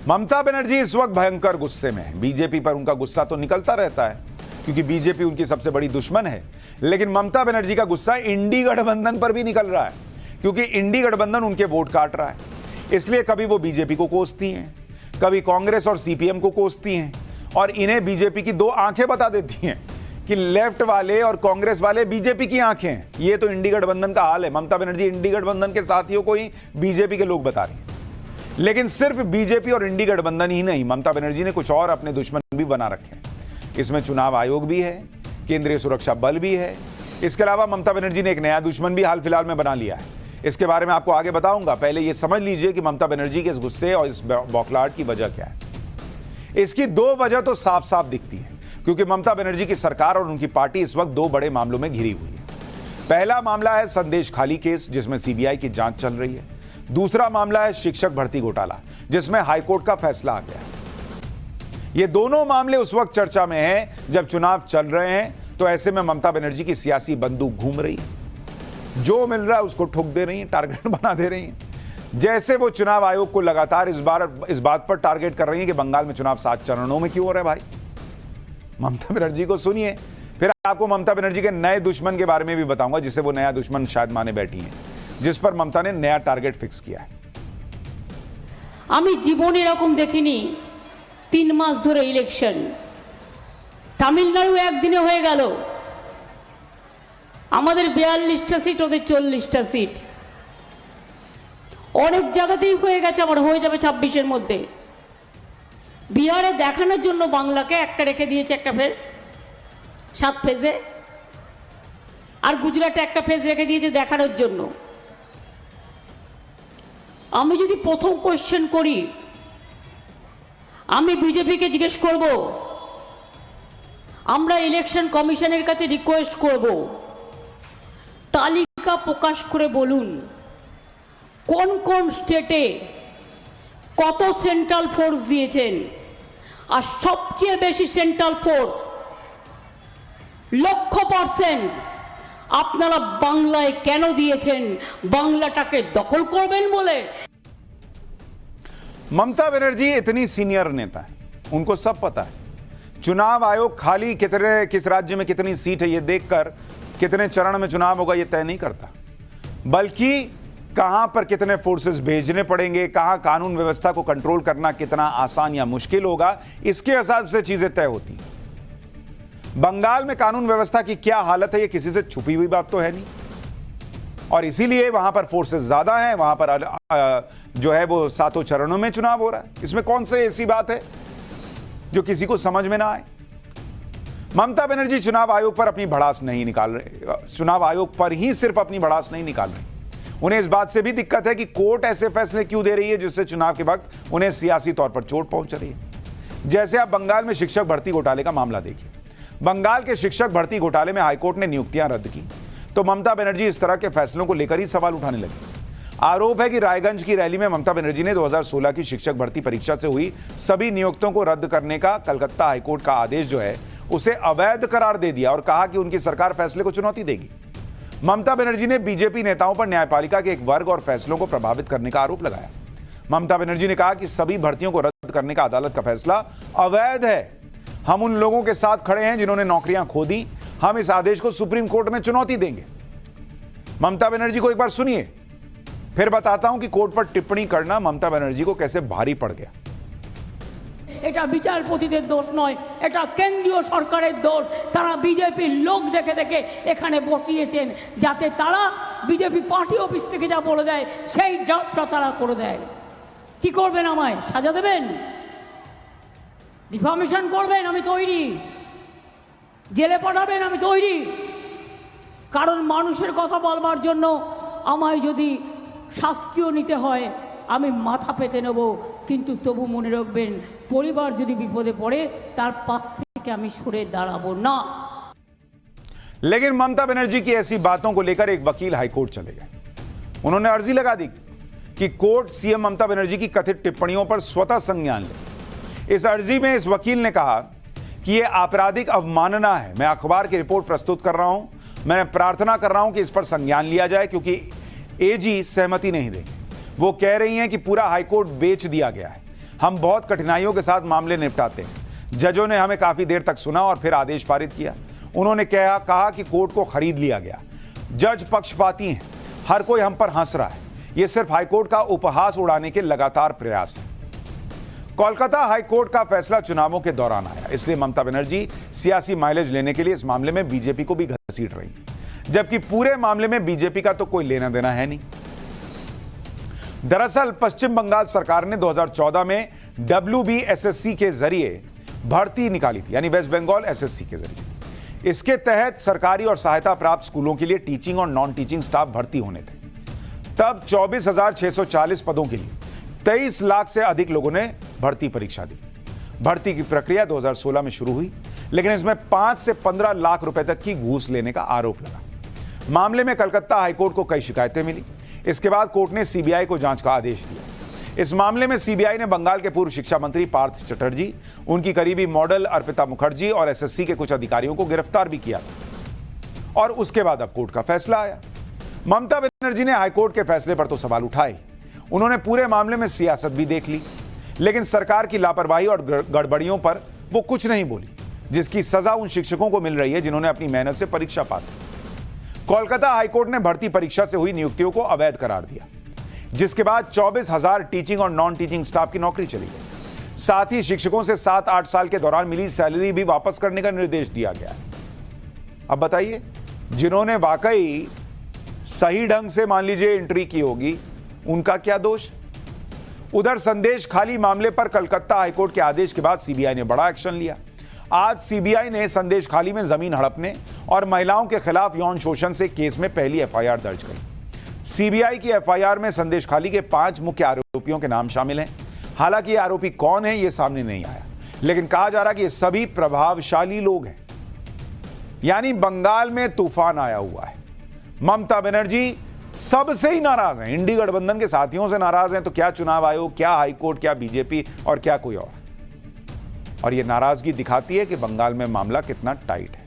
ममता बनर्जी इस वक्त भयंकर गुस्से में है। बीजेपी पर उनका गुस्सा तो निकलता रहता है क्योंकि बीजेपी उनकी सबसे बड़ी दुश्मन है, लेकिन ममता बनर्जी का गुस्सा इंडी गठबंधन पर भी निकल रहा है क्योंकि इंडी गठबंधन उनके वोट काट रहा है। इसलिए कभी वो बीजेपी को कोसती हैं, कभी कांग्रेस और सीपीएम को कोसती हैं और इन्हें बीजेपी की दो आंखें बता देती हैं कि लेफ्ट वाले और कांग्रेस वाले बीजेपी की आंखें हैं। ये तो इंडी गठबंधन का हाल है। ममता बनर्जी इंडी गठबंधन के साथियों को ही बीजेपी के लोग बता रही हैं। लेकिन सिर्फ बीजेपी और इंडी गठबंधन ही नहीं, ममता बनर्जी ने कुछ और अपने दुश्मन भी बना रखे हैं। इसमें चुनाव आयोग भी है, केंद्रीय सुरक्षा बल भी है। इसके अलावा ममता बनर्जी ने एक नया दुश्मन भी हाल फिलहाल में बना लिया है। इसके बारे में आपको आगे बताऊंगा। पहले यह समझ लीजिए कि ममता बनर्जी के इस गुस्से और इस बौखलाहट की वजह क्या है। इसकी दो वजह तो साफ साफ दिखती है क्योंकि ममता बनर्जी की सरकार और उनकी पार्टी इस वक्त दो बड़े मामलों में घिरी हुई है। पहला मामला है संदेश खाली केस, जिसमें सीबीआई की जांच चल रही है। दूसरा मामला है शिक्षक भर्ती घोटाला, जिसमें हाईकोर्ट का फैसला आ गया है। ये दोनों मामले उस वक्त चर्चा में हैं जब चुनाव चल रहे हैं, तो ऐसे में ममता बनर्जी की सियासी बंदूक घूम रही है। जो मिल रहा है उसको ठोक दे रही है, टारगेट बना दे रही है। जैसे वो चुनाव आयोग को लगातार इस बात पर टारगेट कर रही है कि बंगाल में चुनाव 7 चरणों में क्यों हो रहा है। भाई ममता बनर्जी को सुनिए, फिर आपको ममता बनर्जी के नए दुश्मन के बारे में भी बताऊंगा, जिसे वो नया दुश्मन शायद माने बैठी है, जिस पर ममता ने नया टारगेट फिक्स किया है। আমি জীবনে এরকম দেখিনি 3 মাস ধরে ইলেকশন। তামিলনাড়ু একদিনে হয়ে গেল, আমাদের 42টা সিট, ওদের 40টা সিট। অনেক জায়গাতেই হয়ে গেছে, আমার হয়ে যাবে 26-এর মধ্যে। বিহারে দেখানোর জন্য বাংলাকে একটা রেখে দিয়েছে, একটা ফেজ 7 ফেজে, আর গুজরাটে একটা ফেজ রেখে দিয়েছে দেখানোর জন্য। আমি যদি প্রথম কোয়েশ্চেন করি, আমি বিজেপিকে জিজ্ঞেস করব, আমরা ইলেকশন কমিশনের কাছে রিকোয়েস্ট করব তালিকা প্রকাশ করে বলুন কোন কোন স্টেটে কত সেন্ট্রাল ফোর্স দিয়েছেন, আর সবচেয়ে বেশি সেন্ট্রাল ফোর্স 100% আপনারা বাংলায় কেন দিয়েছেন, বাংলাটাকে দখল করবেন বলে। ममता बनर्जी इतनी सीनियर नेता है, उनको सब पता है चुनाव आयोग खाली किस राज्य में कितनी सीट है ये देखकर कितने चरण में चुनाव होगा ये तय नहीं करता, बल्कि कहां पर कितने फोर्सेस भेजने पड़ेंगे, कहां कानून व्यवस्था को कंट्रोल करना कितना आसान या मुश्किल होगा, इसके हिसाब से चीजें तय होती हैं। बंगाल में कानून व्यवस्था की क्या हालत है ये किसी से छुपी हुई बात तो है नहीं, और इसीलिए वहां पर फोर्सेस ज्यादा हैं, वहां पर जो है वो 7 चरणों में चुनाव हो रहा है। इसमें कौन से ऐसी बात है जो किसी को समझ में ना आए। ममता बनर्जी चुनाव आयोग पर अपनी भड़ास नहीं निकाल रहे, चुनाव आयोग पर ही सिर्फ अपनी भड़ास नहीं निकाल रहे, उन्हें इस बात से भी दिक्कत है कि कोर्ट ऐसे फैसले क्यों दे रही है जिससे चुनाव के वक्त उन्हें सियासी तौर पर चोट पहुंच रही है। जैसे आप बंगाल में शिक्षक भर्ती घोटाले का मामला देखिए। बंगाल के शिक्षक भर्ती घोटाले में हाईकोर्ट ने नियुक्तियां रद्द की, तो ममता बनर्जी इस तरह के फैसलों को लेकर ही सवाल उठाने लगी। आरोप है कि रायगंज की रैली में ममता बनर्जी ने 2016 की शिक्षक भर्ती परीक्षा से हुई सभी नियुक्तियों को रद्द करने का कलकत्ता हाईकोर्ट का आदेश जो है उसे अवैध करार दे दिया और कहा कि उनकी सरकार फैसले को चुनौती देगी। ममता बनर्जी ने बीजेपी नेताओं पर न्यायपालिका के एक वर्ग और फैसलों को प्रभावित करने का आरोप लगाया। ममता बनर्जी ने कहा कि सभी भर्तियों को रद्द करने का अदालत का फैसला अवैध है। हम उन लोगों के साथ खड़े हैं जिन्होंने नौकरियां खो दी, हम इस आदेश को सुप्रीम कोर्ट में चुनौती देंगे। ममता बनर्जी को एक बार सुनिए, फिर बताता हूं कि कोर्ट पर टिप्पणी करना ममता बनर्जी को कैसे भारी पड़ गया। এটা বিচারপতিদের দোষ নয়, এটা কেন্দ্রীয় সরকারের দোষ। তারা বিজেপির লোক দেখে দেখে এখানে বসিয়েছেন যাতে তারা বিজেপি পার্টি অফিস থেকে যা বলে দেয় সেই ড্রাফটটা তারা করে দেয়। কি করবেন, আমায় সাজা দেবেন, ডিফামেশন করবেন, আমি তৈরি, জেলে পাঠাবেন, আমি তৈরি। কারণ মানুষের কথা বলবার জন্য আমায় যদি শাস্তিও নিতে হয় আমি মাথা পেতে নেব, কিন্তু তবু মনে রাখবেন পরিবার যদি বিপদে পড়ে তার পাশ থেকে আমি সরে দাঁড়াবো না। लेकिन ममता बनर्जी की ऐसी बातों को लेकर एक वकील हाईकोर्ट चले गए। उन्होंने अर्जी लगा दी कि कोर्ट सीएम ममता बनर्जी की कथित टिप्पणियों पर स्वतः संज्ञान ले। इस अर्जी में इस वकील ने कहा कि यह आपराधिक अवमानना है। मैं अखबार की रिपोर्ट प्रस्तुत कर रहा हूं, मैं प्रार्थना कर रहा हूं कि इस पर संज्ञान लिया जाए क्योंकि एजी सहमति नहीं देंगे। वो कह रही हैं कि पूरा हाईकोर्ट बेच दिया गया है। हम बहुत कठिनाइयों के साथ मामले निपटाते हैं। जजों ने हमें काफी देर तक सुना और फिर आदेश पारित किया। उन्होंने कहा कि कोर्ट को खरीद लिया गया। जज पक्षपाती हैं, हर कोई हम पर हंस रहा है। यह सिर्फ हाईकोर्ट का उपहास उड़ाने के लगातार प्रयास है। कोलकाता हाईकोर्ट का फैसला चुनावों के दौरान आया, इसलिए ममता बनर्जी सियासी माइलेज लेने के लिए इस मामले में बीजेपी को भी घसीट रही है, जबकि पूरे मामले में बीजेपी का तो कोई लेना देना है नहीं। दरअसल पश्चिम बंगाल सरकार ने 2014 में WBSSC के जरिए भर्ती निकाली थी, यानी वेस्ट बंगाल SSC के जरिए। इसके तहत सरकारी और सहायता प्राप्त स्कूलों के लिए टीचिंग और नॉन टीचिंग स्टाफ भर्ती होने थे। तब 24,640 पदों के लिए 23 लाख से अधिक लोगों ने भर्ती परीक्षा दी। भर्ती की प्रक्रिया 2016 में शुरू हुई, लेकिन इसमें 5 से 15 लाख रुपए तक की घूस लेने का आरोप लगा। मामले में कलकत्ता हाईकोर्ट को कई शिकायतें मिली। इसके बाद कोर्ट ने CBI को जांच का आदेश दिया। इस मामले में CBI ने बंगाल के पूर्व शिक्षा मंत्री पार्थ चटर्जी, उनकी करीबी मॉडल अर्पिता मुखर्जी और SSC के कुछ अधिकारियों को गिरफ्तार भी किया था। और उसके बाद अब कोर्ट का फैसला आया। ममता बनर्जी ने हाईकोर्ट के फैसले पर तो सवाल उठाए। उन्होंने पूरे मामले में सियासत भी देख ली, लेकिन सरकार की लापरवाही और गड़बड़ियों पर वो कुछ नहीं बोली, जिसकी सजा उन शिक्षकों को मिल रही है जिन्होंने अपनी मेहनत से परीक्षा पास की। कोलकाता हाईकोर्ट ने भर्ती परीक्षा से हुई नियुक्तियों को अवैध करार दिया, जिसके बाद 24,000 टीचिंग और नॉन टीचिंग स्टाफ की नौकरी चली गई। साथ ही शिक्षकों से 7-8 साल के दौरान मिली सैलरी भी वापस करने का निर्देश दिया गया है। अब बताइए, जिन्होंने वाकई सही ढंग से मान लीजिए एंट्री की होगी, उनका क्या दोष? उधर संदेश खाली मामले पर कलकत्ता हाईकोर्ट के आदेश के बाद CBI ने बड़ा एक्शन लिया। आज CBI ने संदेश खाली में जमीन हड़पने और महिलाओं के खिलाफ यौन शोषण से केस में पहली FIR दर्ज करी। CBI की FIR में संदेश खाली के 5 मुख्य आरोपियों के नाम शामिल हैं। हालांकि ये आरोपी कौन है, ये सामने नहीं आया, लेकिन कहा जा रहा है कि ये सभी प्रभावशाली लोग हैं। यानी बंगाल में तूफान आया हुआ है। ममता बनर्जी सबसे ही नाराज हैं, इंडी गठबंधन के साथियों से नाराज हैं, तो क्या चुनाव आयोग, क्या हाईकोर्ट, क्या बीजेपी और क्या कोई और ये नाराजगी दिखाती है कि बंगाल में मामला कितना टाइट है।